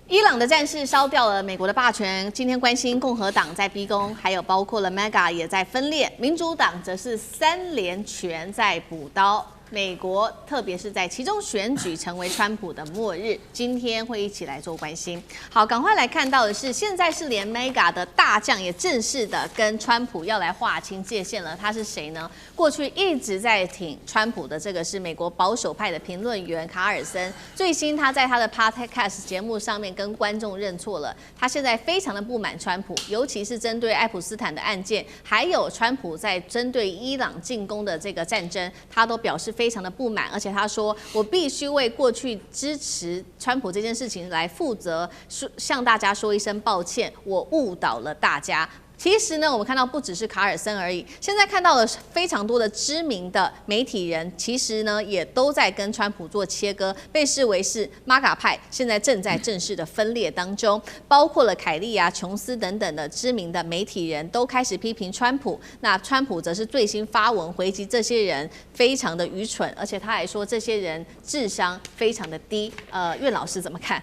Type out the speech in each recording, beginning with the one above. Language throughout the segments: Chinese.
伊朗的战事烧掉了美国的霸权，今天关心共和党在逼宫，还有包括了 MAGA 也在分裂，民主党则是3连拳在补刀。美国，特别是在其中选举成为川普的末日，今天会一起来做关心。好，赶快来看到的是，现在是连 MAGA 的大将也正式的跟川普要来划清界限了。他是谁呢？过去一直在挺川普的这个是美国保守派的评论员卡尔森，最新他在他的 Podcast 节目上面跟观众认错了，他现在非常的不满川普，尤其是针对爱普斯坦的案件，还有川普在针对伊朗进攻的这个战争，他都表示非常的不满，而且他说：“我必须为过去支持川普这件事情来负责，向大家说一声抱歉，我误导了大家。”其实呢，我们看到不只是卡尔森而已，现在看到了非常多的知名的媒体人，其实呢也都在跟川普做切割，被视为是 MAGA 派，现在正在正式的分裂当中，包括了凯利啊、琼斯等等的知名的媒体人都开始批评川普，那川普则是最新发文回击这些人非常的愚蠢，而且他还说这些人智商非常的低。苑老师怎么看？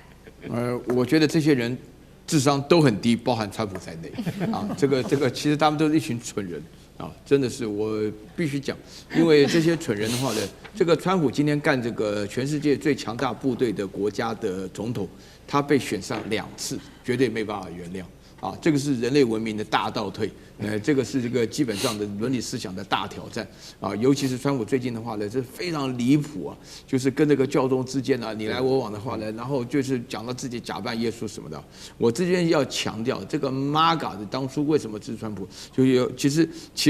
我觉得这些人智商都很低，包含川普在内啊。这个，其实他们都是一群蠢人啊，真的是我必须讲，因为这些蠢人的话呢，这个川普今天干这个全世界最强大部队的国家的总统，他被选上2次，绝对没办法原谅。啊，这个是人类文明的大倒退，这个是这个基本上的伦理思想的大挑战啊，尤其是川普最近的话呢，这非常离谱啊，就是跟这个教宗之间啊，你来我往的话呢，然后就是讲到自己假扮耶稣什么的。我这边要强调，这个 MAGA 的当初为什么支持川普，就有其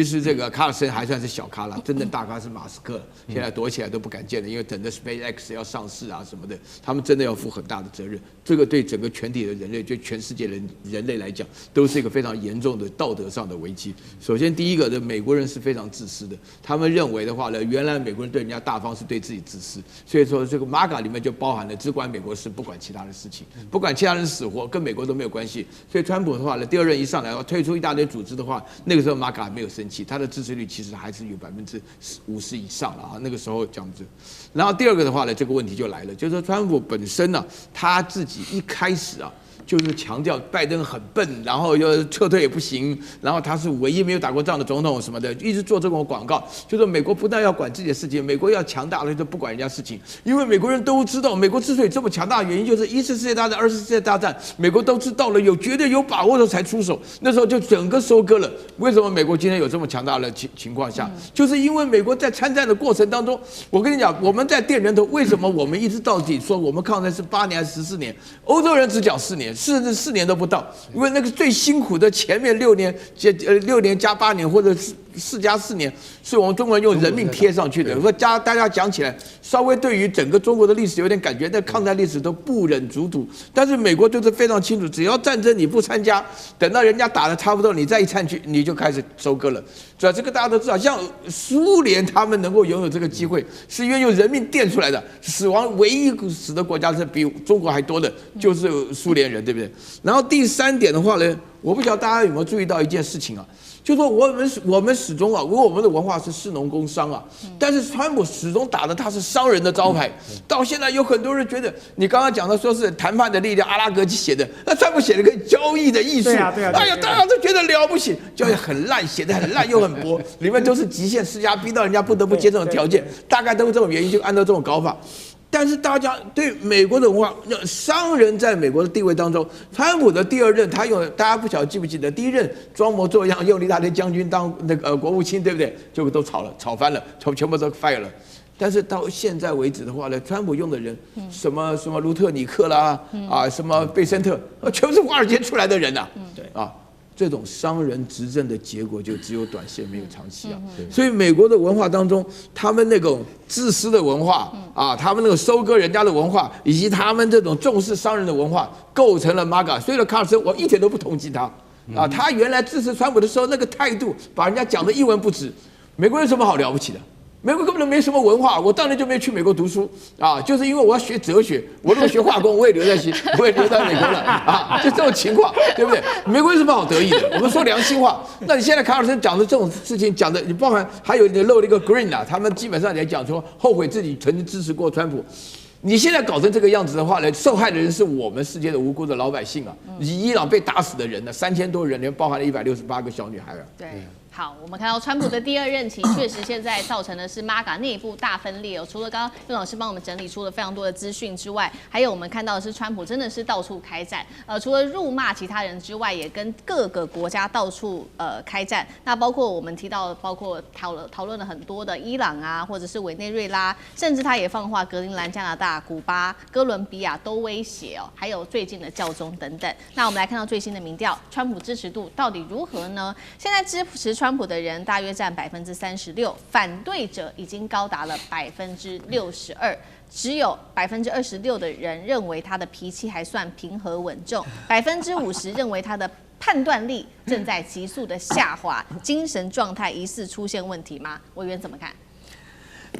实这个卡尔森还算是小咖了，真正大咖是马斯克，现在躲起来都不敢见了，因为等着 SpaceX 要上市啊什么的，他们真的要负很大的责任。这个对整个全体的人类，对全世界人类来讲，都是一个非常严重的道德上的危机。首先，第一个，美国人是非常自私的，他们认为的话呢，原来美国人对人家大方是对自己自私，所以说这个 MAGA 里面就包含了只管美国事，不管其他的事情，不管其他人死活，跟美国都没有关系。所以川普的话呢，第2任一上来要退出一大堆组织的话，那个时候 MAGA 没有生气，他的支持率其实还是有50%以上了啊，那个时候这样子。然后第2个的话呢，这个问题就来了，就是说川普本身呢，他自己一开始啊，就是强调拜登很笨，然后又撤退也不行，然后他是唯一没有打过仗的总统什么的，一直做这种广告，就是美国不但要管自己的事情，美国要强大了就不管人家事情，因为美国人都知道，美国之所以这么强大的原因，就是1次世界大战、2次世界大战，美国都知道了，绝对有把握的时候才出手，那时候就整个收割了。为什么美国今天有这么强大的情况下，就是因为美国在参战的过程当中，我跟你讲，我们在垫人头，为什么我们一直到底说我们抗战是8年还是14年？欧洲人只讲4年。甚至4年都不到，因为那个最辛苦的前面6年，6年加8年，或者4加4年，是我们中国人用人命贴上去的。说大家讲起来，稍微对于整个中国的历史有点感觉，但抗战历史都不忍卒睹。但是美国就是非常清楚，只要战争你不参加，等到人家打得差不多，你再一参去，你就开始收割了。主要这个大家都知道，像苏联他们能够拥有这个机会，是因为用人命垫出来的。死亡唯一死的国家是比中国还多的，就是苏联人，对不对？然后第3点的话呢，我不晓得大家有没有注意到一件事情啊，就是说我们始终啊，因为我们的文化是士农工商啊，但是川普始终打的他是商人的招牌。到现在有很多人觉得，你刚刚讲的说是谈判的力量，阿拉格写的，那川普写了个交易的艺术，哎呀，大家都觉得了不起，交易很烂，写的很烂又很薄，里面都是极限施压，逼到人家不得不接这种条件，大概都是这种原因，就按照这种搞法。但是大家对美国的文化，商人在美国的地位当中，川普的第2任，他用大家不晓得记不记得，第1任装模作样用一大堆将军当那个国务卿，对不对？结果都吵翻了，全部都 fire 了。但是到现在为止的话呢，川普用的人，什么卢特尼克啦，啊，什么贝森特，全部是华尔街出来的人呐，对啊。这种商人执政的结果就只有短线，没有长期啊。所以美国的文化当中，他们那种自私的文化啊，他们那个收割人家的文化，以及他们这种重视商人的文化，构成了 MAGA。所以呢，卡尔森我一点都不同情他啊，他原来支持川普的时候那个态度，把人家讲得一文不值。美国有什么好了不起的？美国根本没什么文化，我当年就没去美国读书啊，就是因为我要学哲学，我如果学化工，我也留在美国了啊，就这种情况，对不对？美国有什么好得意的？我们说良心话，那你现在卡尔森讲的这种事情，讲的你包含还有你漏了一个 Green 啊，他们基本上来讲说后悔自己曾经支持过川普。你现在搞成这个样子的话呢，受害的人是我们世界的无辜的老百姓啊，伊朗被打死的人呢，3000多人，里面包含了168个小女孩啊。对。好，我们看到川普的第2任期，确实现在造成的是 MAGA 内部大分裂哦。除了刚刚岳老师帮我们整理出了非常多的资讯之外，还有我们看到的是川普真的是到处开战，除了辱骂其他人之外，也跟各个国家到处开战。那包括我们提到，包括讨论了很多的伊朗啊，或者是委内瑞拉，甚至他也放话格陵兰、加拿大、古巴、哥伦比亚都威胁哦，还有最近的教宗等等。那我们来看到最新的民调，川普支持度到底如何呢？现在支持川普的人大约占36%，反对者已经高达了62%，只有26%的人认为他的脾气还算平和稳重，50%认为他的判断力正在急速的下滑，精神状态疑似出现问题吗？委员怎么看？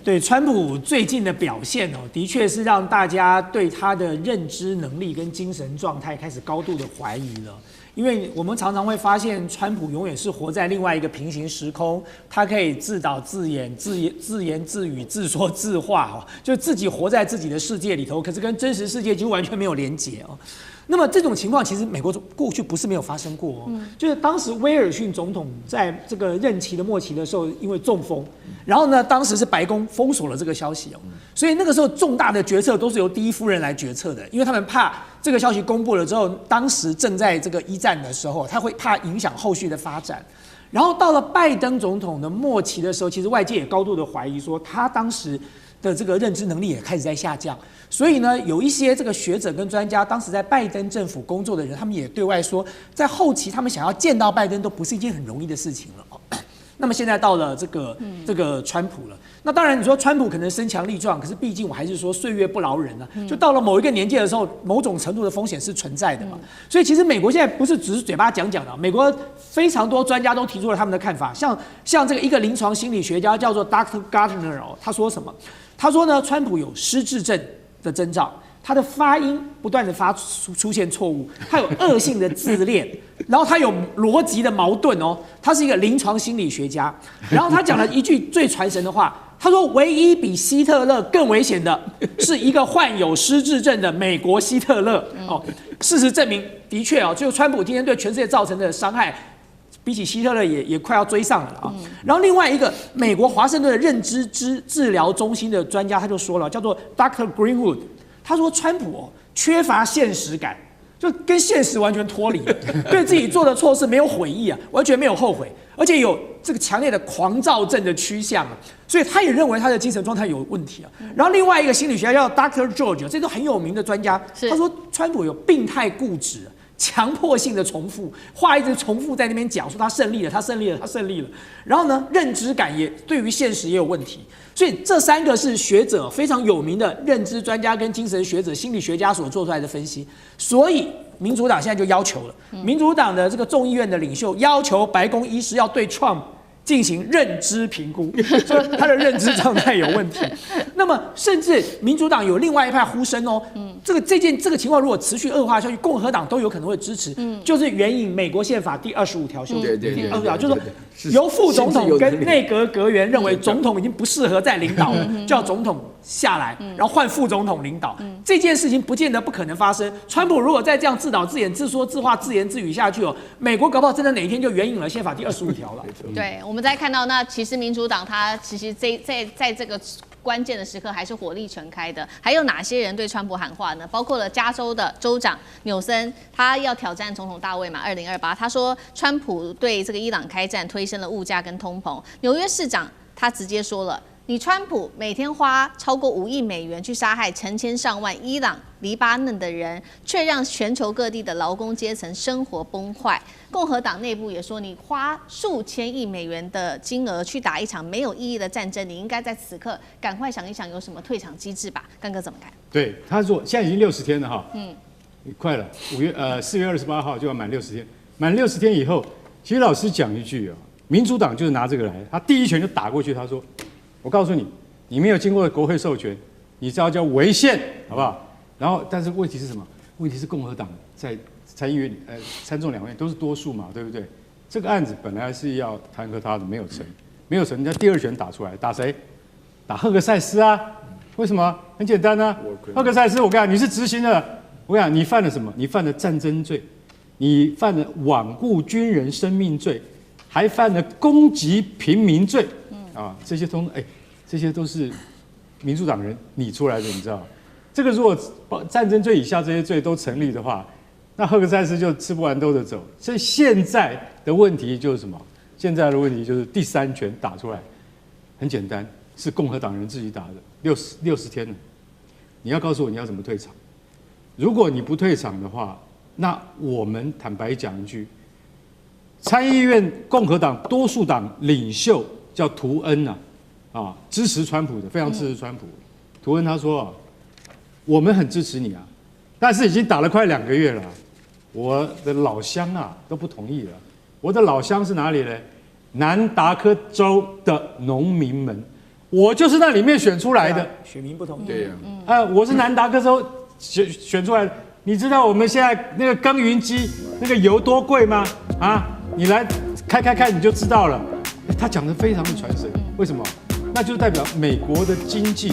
对川普最近的表现哦，的确是让大家对他的认知能力跟精神状态开始高度的怀疑了。因为我们常常会发现，川普永远是活在另外一个平行时空，他可以自导自演、自言自语、自说自话哦，就自己活在自己的世界里头，可是跟真实世界几乎完全没有连结哦。那么这种情况其实美国过去不是没有发生过哦，就是当时威尔逊总统在这个任期的末期的时候，因为中风，然后呢，当时是白宫封锁了这个消息哦，所以那个时候重大的决策都是由第一夫人来决策的，因为他们怕这个消息公布了之后，当时正在这个一战的时候，他会怕影响后续的发展。然后到了拜登总统的末期的时候，其实外界也高度的怀疑说，他当时的这个认知能力也开始在下降。所以呢，有一些这个学者跟专家，当时在拜登政府工作的人，他们也对外说，在后期他们想要见到拜登都不是一件很容易的事情了。那么现在到了这个川普了，那当然你说川普可能身强力壮，可是毕竟我还是说岁月不饶人啊，就到了某一个年纪的时候，某种程度的风险是存在的嘛。所以其实美国现在不是只是嘴巴讲讲的，美国非常多专家都提出了他们的看法，像这个一个临床心理学家叫做 Dr. Gardner 哦，他说什么？他说呢，川普有失智症的征兆。他的发音不断的出现错误，他有恶性的自恋，然后他有逻辑的矛盾哦。他是一个临床心理学家，然后他讲了一句最传神的话，他说：“唯一比希特勒更危险的是一个患有失智症的美国希特勒。”哦，事实证明，的确哦，就川普今天对全世界造成的伤害，比起希特勒也快要追上了啊。然后另外一个美国华盛顿的认知治疗中心的专家他就说了，叫做 Dr. Greenwood。他说川普哦缺乏现实感，就跟现实完全脱离，对自己做的错事没有悔意啊，完全没有后悔，而且有这个强烈的狂躁症的趋向啊，所以他也认为他的精神状态有问题啊。然后另外一个心理学家叫 Dr. George， 这都很有名的专家，他说川普有病态固执。强迫性的重复话，一直重复在那边讲，说他胜利了，他胜利了，他胜利了。然后呢，认知感也对于现实也有问题。所以这3个是学者非常有名的认知专家跟精神学者、心理学家所做出来的分析。所以民主党现在就要求了，民主党的这个众议院的领袖要求白宫医师要对 Trump 进行认知评估，说他的认知状态有问题。那么，甚至民主党有另外一派呼声哦，这个情况如果持续恶化下去，共和党都有可能会支持，就是援引美国宪法第25条修订，第25条就是说由副总统跟内阁阁员认为总统已经不适合再领导了，叫总统下来，然后换副总统领导。这件事情不见得不可能发生。川普如果再这样自导自演、自说自话、自言自语下去哦，美国搞不好真的哪一天就援引了宪法第25条了。对，我们再看到，那其实民主党他其实在这个关键的时刻还是火力全开的。还有哪些人对川普喊话呢？包括了加州的州长纽森，他要挑战总统大位嘛，2028，他说川普对这个伊朗开战，推升了物价跟通膨。纽约市长他直接说了，你川普每天花超过5亿美元去杀害成千上万伊朗、黎巴嫩的人，却让全球各地的劳工阶层生活崩坏。共和党内部也说，你花数千亿美元的金额去打一场没有意义的战争，你应该在此刻赶快想一想有什么退场机制吧。干哥怎么看？对，他说现在已经60天了哈，快了，4月28号就要满60天，满60天以后，其实老师讲一句啊，民主党就是拿这个来，他第一拳就打过去，他说，我告诉你，你没有经过国会授权，你这叫违宪，好不好？然后，但是问题是什么？问题是共和党在参议院参众两院都是多数嘛，对不对？这个案子本来是要弹劾他的，没有成，没有成，人家第2拳打出来，打谁？打赫克塞斯啊！为什么？很简单啊，赫克塞斯，我跟你讲，你是执行的，我跟你讲，你犯了什么？你犯了战争罪，你犯了罔顾军人生命罪，还犯了攻击平民罪，啊，这些这些都是民主党人拟出来的，你知道？这个如果战争罪以下这些罪都成立的话，那赫克塞斯就吃不完兜着走。所以现在的问题就是什么？现在的问题就是第三拳打出来，很简单，是共和党人自己打的，60天了。你要告诉我你要怎么退场？如果你不退场的话，那我们坦白讲一句，参议院共和党多数党领袖叫图恩支持川普的，非常支持川普。图恩他说我们很支持你啊，但是已经打了快2个月了，我的老乡都不同意了。我的老乡是哪里呢？南达科州的农民们，我就是那里面选出来的。选民不同意。对呀，我是南达科州选出来的。你知道我们现在那个耕耘机那个油多贵吗？你来开你就知道了。他讲得非常的传神，为什么？那就代表美国的经济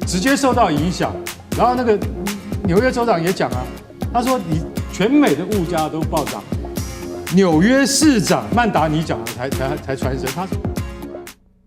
直接受到影响。然后那个纽约州长也讲他说你全美的物价都暴涨，纽约市长曼达尼讲的才传神，他说。